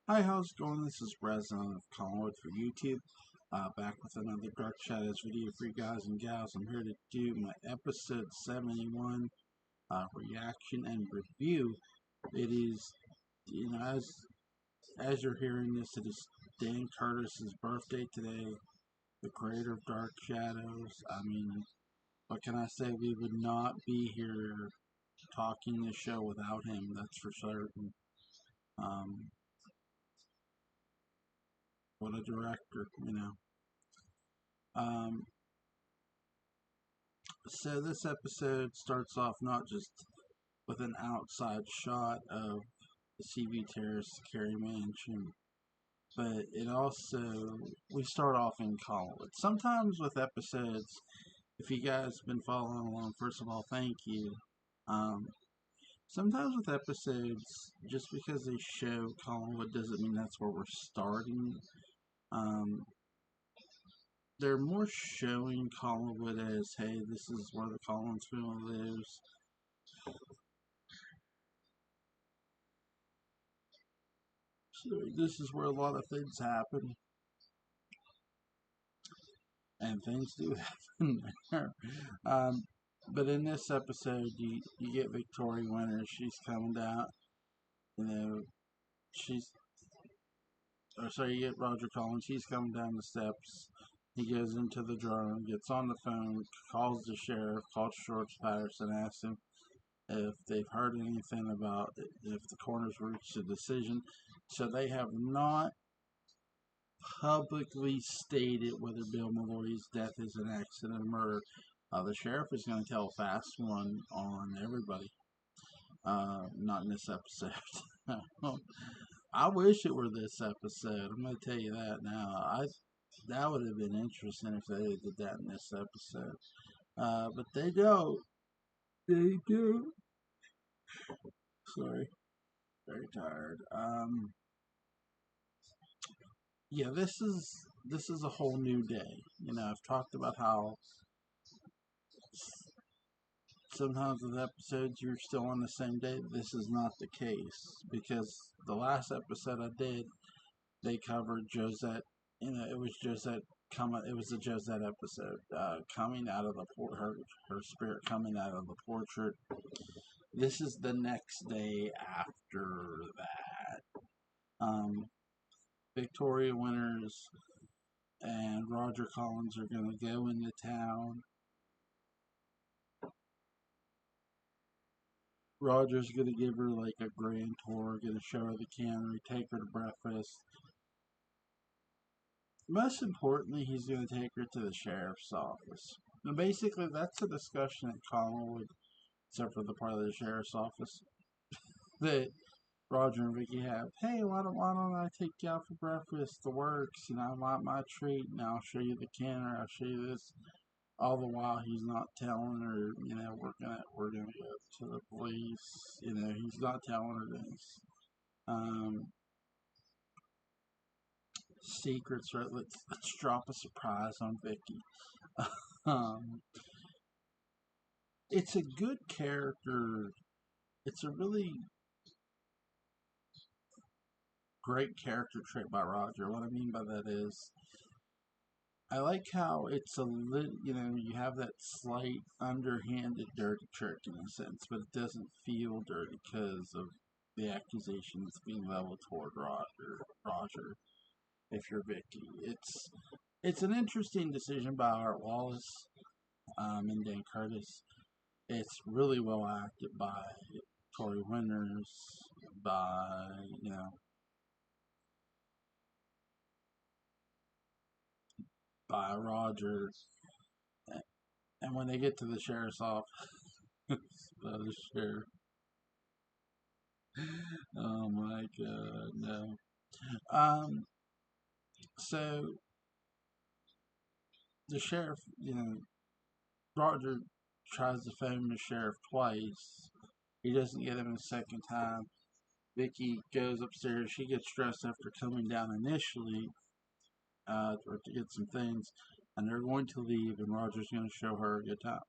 Hi, how's it going? This is Resident of Collinwood for YouTube. Back with another Dark Shadows video for you guys and gals. I'm here to do my episode 71 reaction and review. It is, as you're hearing this, it is Dan Curtis's birthday today, the creator of Dark Shadows. I mean, what can I say? We would not be here talking this show without him, that's for certain. Um, what a director. Um, So this episode starts off not just with an outside shot of the CV Terrace Carey Mansion, but it also we start off in Collinwood. Sometimes with episodes, if you guys have been following along, first of all, thank you. Um, Sometimes with episodes, just because they show Collinwood doesn't mean that's where we're starting. Um, they're more showing Collinwood as, hey, this is where the Collins family lives. So this is where a lot of things happen, and things do happen there. Um, but in this episode, you get Victoria Winters. She's coming down. You know, she's. Or sorry, you get Roger Collins. He's coming down the steps. He goes into the drone, gets on the phone, calls the sheriff, calls George Patterson, asks him if they've heard anything about if the coroner's reached a decision. So they have not publicly stated whether Bill Malloy's death is an accident or murder. The sheriff is going to tell a fast one on everybody. Not in this episode. I wish it were this episode. I'm going to tell you that now. That would have been interesting if they did that in this episode. But they don't. They do. Sorry, very tired. Yeah, this is a whole new day. I've talked about how sometimes with episodes you're still on the same day. This is not the case because the last episode I did, they covered Josette. It was Josette coming. It was a Josette episode, coming out of her spirit coming out of the portrait. This is the next day after that. Victoria Winters and Roger Collins are going to go into town. Roger's gonna give her like a grand tour, gonna show her the cannery, take her to breakfast. Most importantly, he's gonna take her to the sheriff's office. And basically, that's a discussion at Collinwood, except for the part of the sheriff's office that Roger and Vicky have. Hey, why don't I take you out for breakfast? The works, I want my treat, and I'll show you the cannery. I'll show you this. All the while, he's not telling her. We're gonna go to the police. He's not telling her this. Um, Secrets, right? Let's drop a surprise on Vicky. um, it's a good character. It's a really great character trait by Roger. What I mean by that is, I like how it's a little, you have that slight underhanded dirty trick in a sense, but it doesn't feel dirty because of the accusations being leveled toward Roger, if you're Vicky, it's an interesting decision by Art Wallace, and Dan Curtis. It's really well acted by Tori Winters, by by Roger, and when they get to the sheriff's office, the sheriff. Oh my god, no. Um, so the sheriff, Roger tries to phone the sheriff twice. He doesn't get him a second time. Vicky goes upstairs. She gets dressed after coming down initially, to get some things, and they're going to leave, and Roger's going to show her a good time.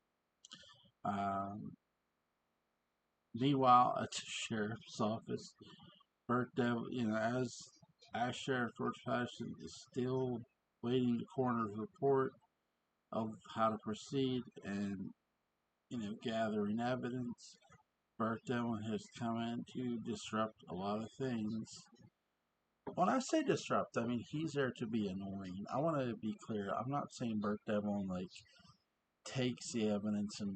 Um, Meanwhile, at the sheriff's office, Bert Devil, as as Sheriff George Patterson is still waiting the coroner's report of how to proceed and, gathering evidence, Burt Dillon has come in to disrupt a lot of things. When I say disrupt, I mean he's there to be annoying. I want to be clear. I'm not saying Burt Dillon takes the evidence and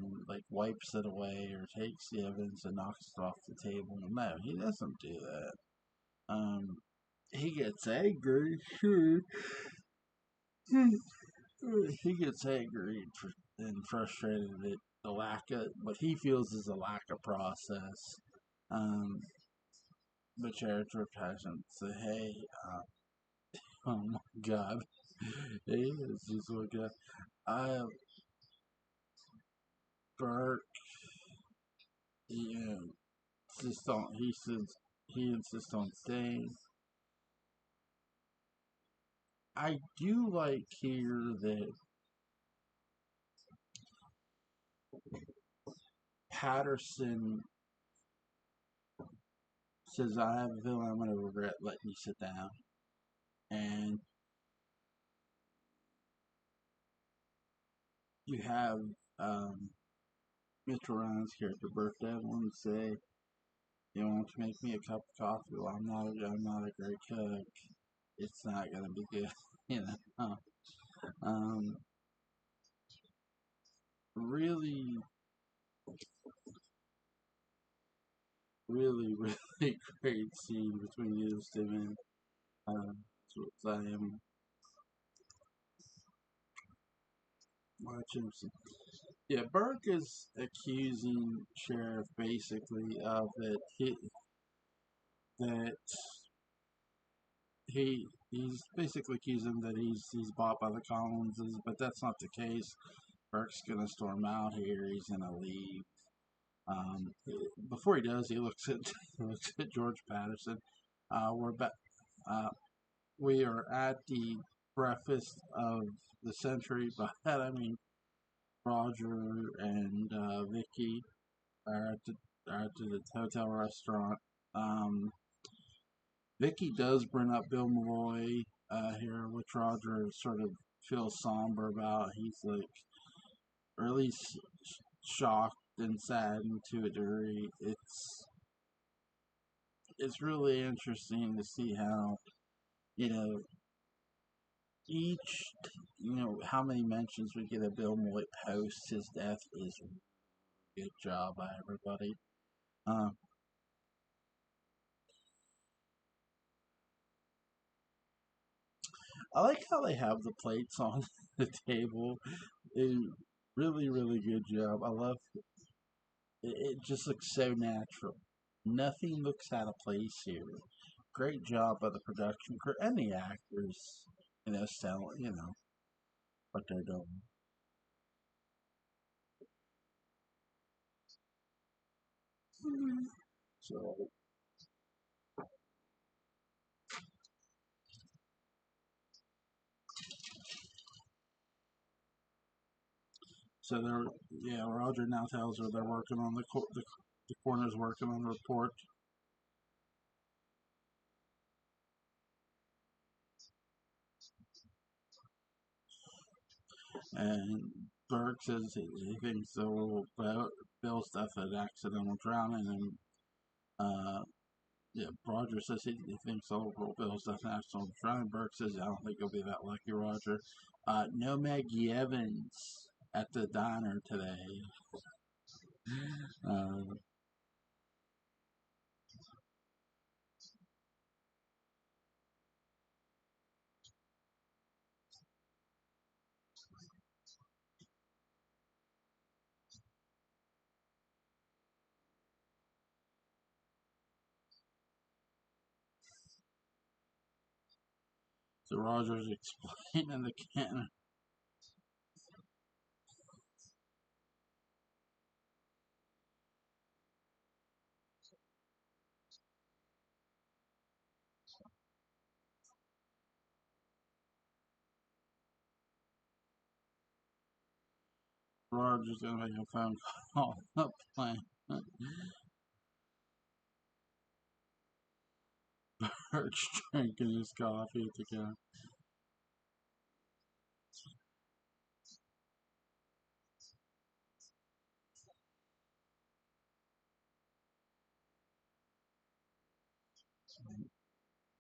wipes it away, or takes the evidence and knocks it off the table. No, he doesn't do that. He gets angry, sure. He gets angry and frustrated at the lack of what he feels is a lack of process. Um, but Character hasn't said, "Hey, oh my God, hey, it's just like Burke, he insists on he insists on staying. I do like here that Patterson says, I have a feeling I'm going to regret letting you sit down. And you have Mitchell Ryan's character, Burt Devlin, say, you want to make me a cup of coffee? Well, I'm not a great cook. It's not going to be good. you know. Really, really, really great scene between those two men. So I am watching some. Yeah, Burke is accusing Sheriff basically of that he's basically accusing that he's bought by the Collinses, but that's not the case. Burke's gonna storm out here. He's gonna leave. Um, Before he does, he looks at looks at George Patterson. We're back. Uh, we are at the breakfast of the century. By that I mean Roger and Vicky are at the hotel restaurant. Um, Vicky does bring up Bill Malloy here, which Roger sort of feels somber about. He's or at least shocked and saddened to a degree. It's really interesting to see how you know each how many mentions we get of Bill Malloy post his death is a good job by everybody. Um, I like how they have the plates on the table. Really, really good job. I love it. Just looks so natural. Nothing looks out of place here. Great job by the production crew and the actors. Selling what they're doing. So, they're Roger now tells her they're working on the coroner's working on the report. And Burke says he thinks Bill's death had accidental drowning, and Roger says he thinks Bill's death had accidental drowning. Burke says, I don't think you'll be that lucky, Roger. No Maggie Evans at the diner today. Uh, so Roger's explaining the can. Roger's gonna make a phone call up plan. Birch drinking his coffee at the car.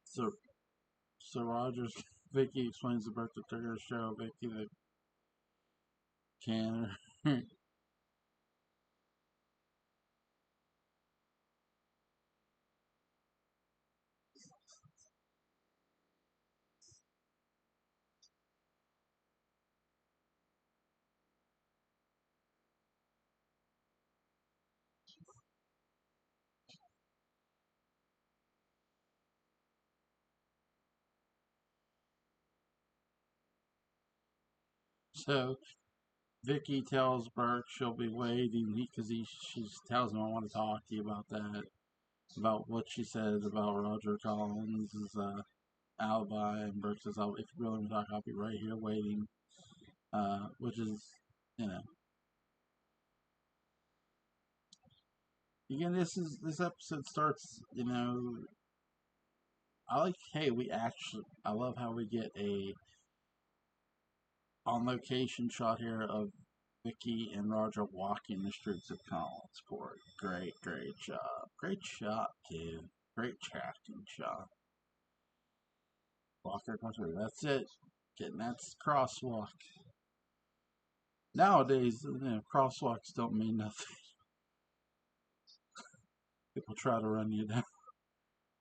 So, so Rogers, Vicky explains the birth of Tigger show. Vicky the canner. So Vicky tells Burke she'll be waiting because she tells him I want to talk to you about that, about what she said about Roger Collins' alibi, and Burke says, "If you really want to talk, I'll be right here waiting," which is, you know, again, this episode starts, you know, I like, hey, I love how we get a on location shot here of Vicky and Roger walking the streets of Collinsport. Great job. Great shot, too. Great tracking shot. Walker comes through. That's it. That's crosswalk. Nowadays, you know, crosswalks don't mean nothing. People try to run you down.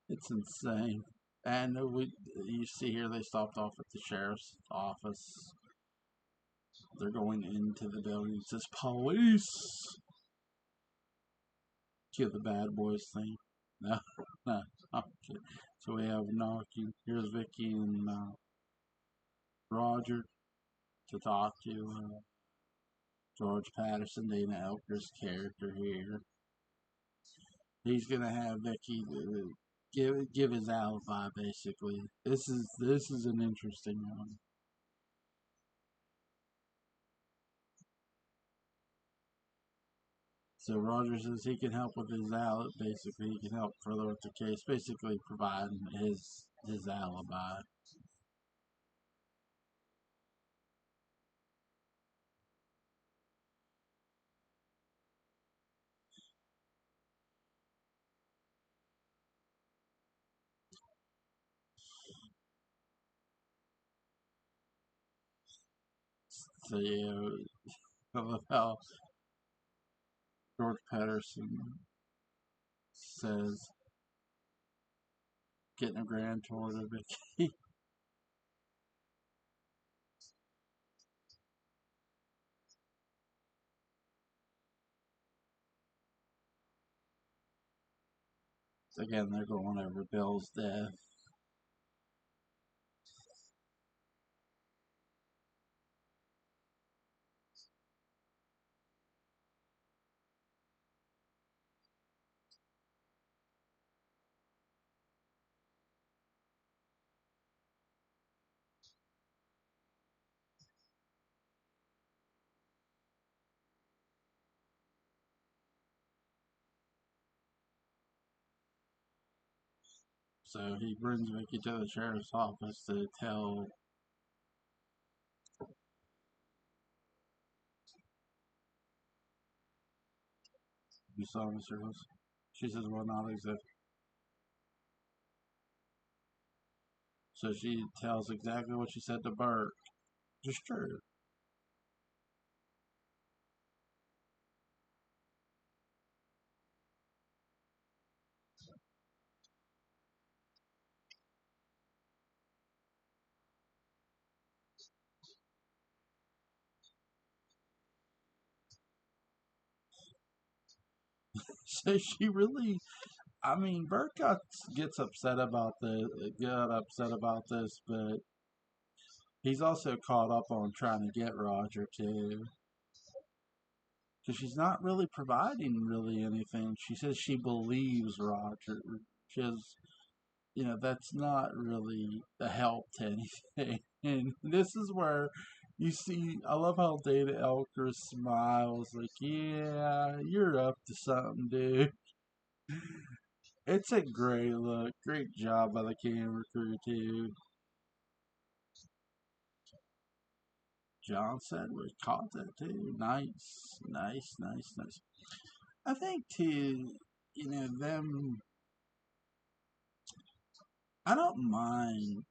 It's insane. And you see here they stopped off at the sheriff's office. They're going into the building. It says police. Cue the bad boys thing. No, no. Okay. So we have knocking. Here's Vicky and Roger to talk to George Patterson, Dana Elker's character here. He's gonna have Vicky give his alibi basically. This is an interesting one. So Roger says he can help with his alibi. Basically, he can help further with the case. Basically, providing his alibi. So yeah, I love how George Patterson says getting a grand tour to Vicky. Again, they're going over Bill's death. So he brings Vicky to the sheriff's office to tell. You saw Mr. Hills? She says, well, not exactly. So she tells exactly what she said to Burke. Just true. So she really, I mean, Burke gets upset about this, but he's also caught up on trying to get Roger too. Because she's not really providing really anything. She says she believes Roger. She has, you know, that's not really a help to anything. And this is where you see, I love how Dana Elker smiles, like, yeah, you're up to something, dude. It's a great look. Great job by the camera crew, too. Johnson was caught that, too. Nice. Nice, nice, nice. I think, too, them. I don't mind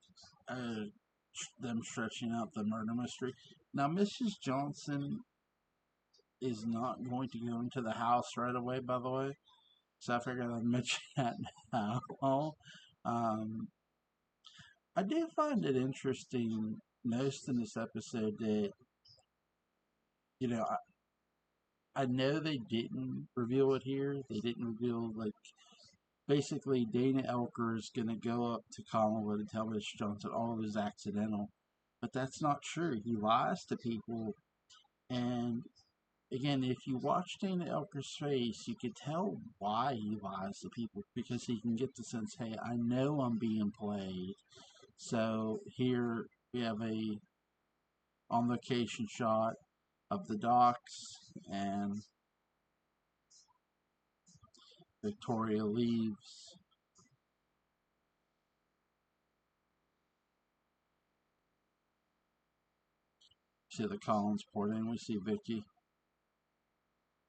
them stretching out the murder mystery. Now, Mrs. Johnson is not going to go into the house right away, by the way. So I figured I'd mention that now. Um, I do find it interesting, most in this episode, that, you know, I know they didn't reveal it here. They didn't reveal, like, basically Dana Elker is going to go up to Collinwood and tell Miss Johnson all of his accidental. But that's not true. He lies to people. And again, if you watch Dana Elker's face, you can tell why he lies to people because he can get the sense, hey, I know I'm being played. So here we have a on location shot of the docks, and Victoria leaves. See the Collins port in. We see Vicky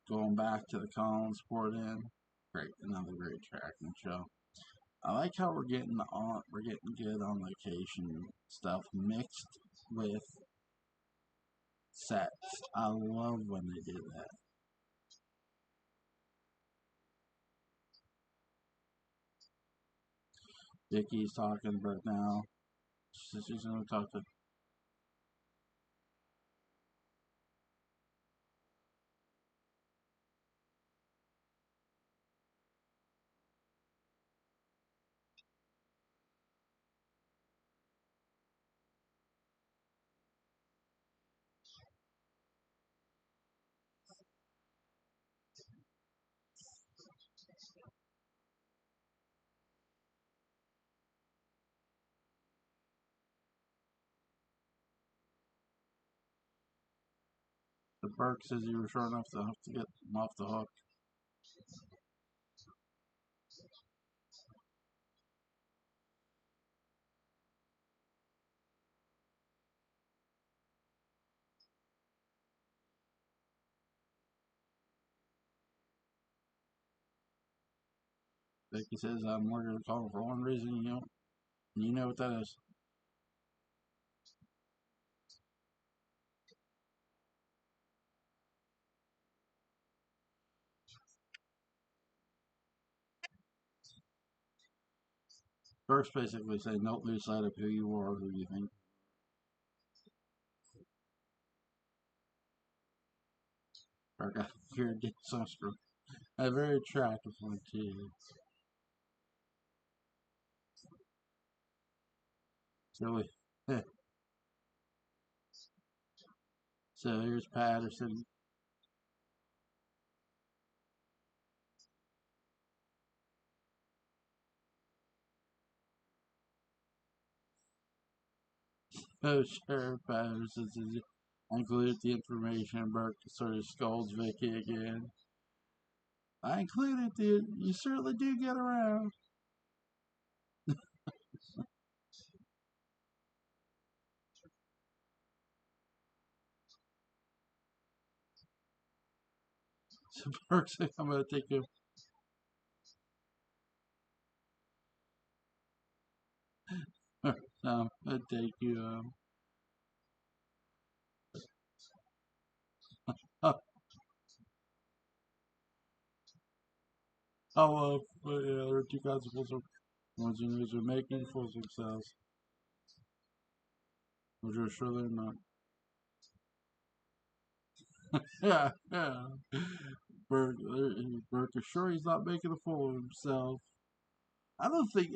going back to the Collins port in. Great, another great tracking show. I like how we're getting good on location stuff mixed with sets. I love when they do that. Vicky's talking to Bert now. She's gonna talk to. The Burke says you were short enough to get him off the hook. Vicky says I'm working to call for one reason. You know what that is. Burke's basically saying don't lose sight of who you are, who you think. Burke got here to get Sunstrom. A very attractive one too. So we, so here's Patterson. Oh, Sheriff Patterson says I included the information. Burke sort of scolds Vicky again. I included the. You certainly do get around. So Burke says I'm gonna take him. I'm gonna take you. I love, yeah, there are two kinds of full ones who are making full success. Which are sure they're not. Yeah, yeah. Burke is sure he's not making a fool of himself. I don't think.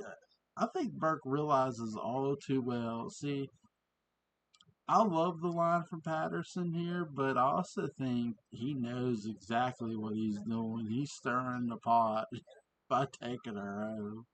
I think Burke realizes all too well. See, I love the line from Patterson here, but I also think he knows exactly what he's doing. He's stirring the pot by taking her out.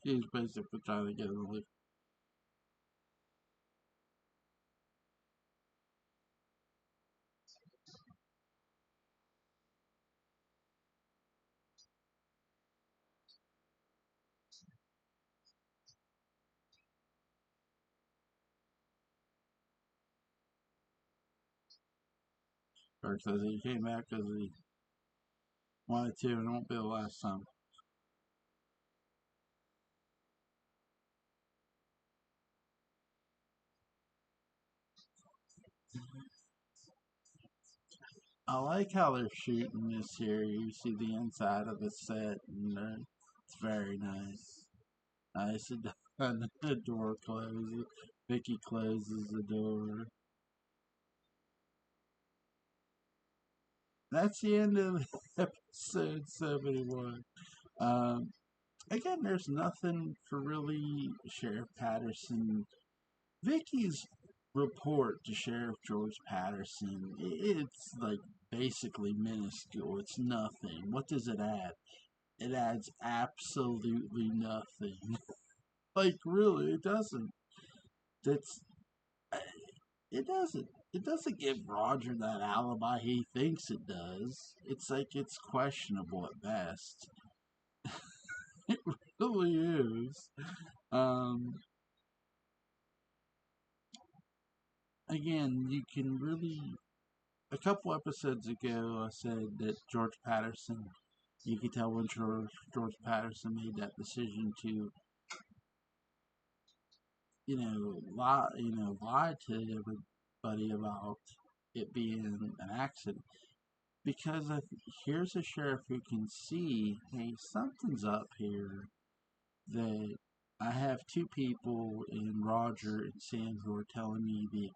He's basically trying to get in the league. Or says he came back because he wanted to, and it won't be the last time. I like how they're shooting this here. You see the inside of the set, and it's very nice. Nice and done. The door closes. Vicky closes the door. That's the end of episode 71. Um, Again, there's nothing for really Sheriff Patterson. Vicky's report to Sheriff George Patterson, it's like basically minuscule. It's nothing. What does it add? It adds absolutely nothing. Like, really, it doesn't. That's it doesn't. It doesn't give Roger that alibi he thinks it does. It's like it's questionable at best. It really is. Um, Again, you can really. A couple episodes ago, I said that George Patterson. You could tell when George Patterson made that decision to, lie to everybody about it being an accident. Because here's a sheriff who can see, hey, something's up here. That I have two people in Roger and Sam who are telling me the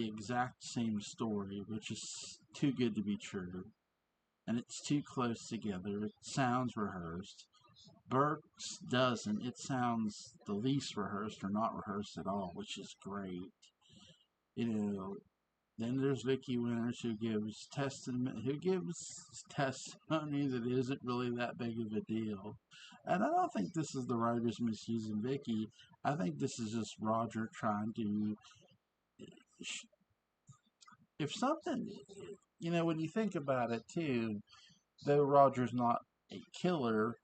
exact same story, which is too good to be true, and it's too close together. It sounds rehearsed. Burke's doesn't. It sounds the least rehearsed or not rehearsed at all, which is great. You know, then there's Vicky Winters who gives testimony that isn't really that big of a deal. And I don't think this is the writers misusing Vicky. I think this is just Roger trying to. If something, when you think about it too, though Roger's not a killer,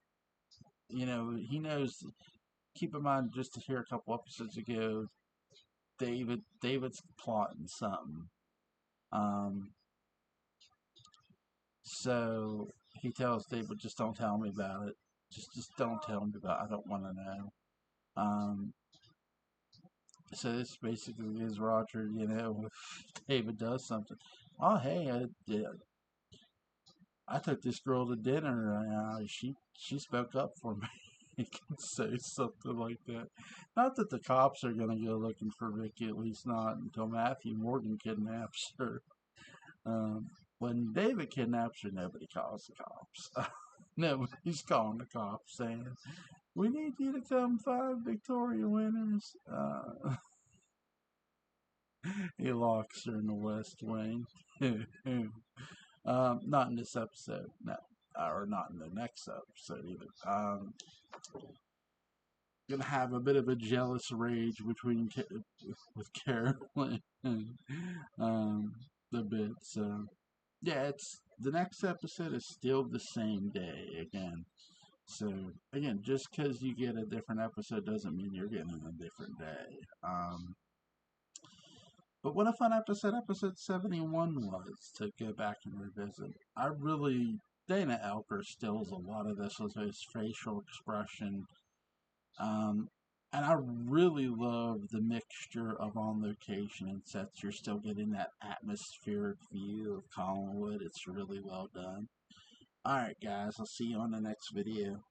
he knows. Keep in mind, just to hear a couple episodes ago, David's plotting something. Um, So he tells David, just don't tell me about it. Just don't tell me about it. I don't want to know. Um, so this basically is Roger, if David does something. Oh, hey, I took this girl to dinner. She spoke up for me. He can say something like that. Not that the cops are going to go looking for Vicky, at least not until Matthew Morgan kidnaps her. Um, when David kidnaps her, nobody calls the cops. Nobody's calling the cops saying, "We need you to come find Victoria Winters." He locks her in the West Wing. Not in this episode, no, or not in the next episode either. Gonna have a bit of a jealous rage with Carolyn and the bit. So yeah, it's the next episode is still the same day again. So again, just because you get a different episode doesn't mean you're getting a different day. But what a fun episode 71 was to go back and revisit. Dana Elker steals a lot of this with his facial expression. Um, and I really love the mixture of on location and sets. You're still getting that atmospheric view of Collinwood. It's really well done. Alright, guys, I'll see you on the next video.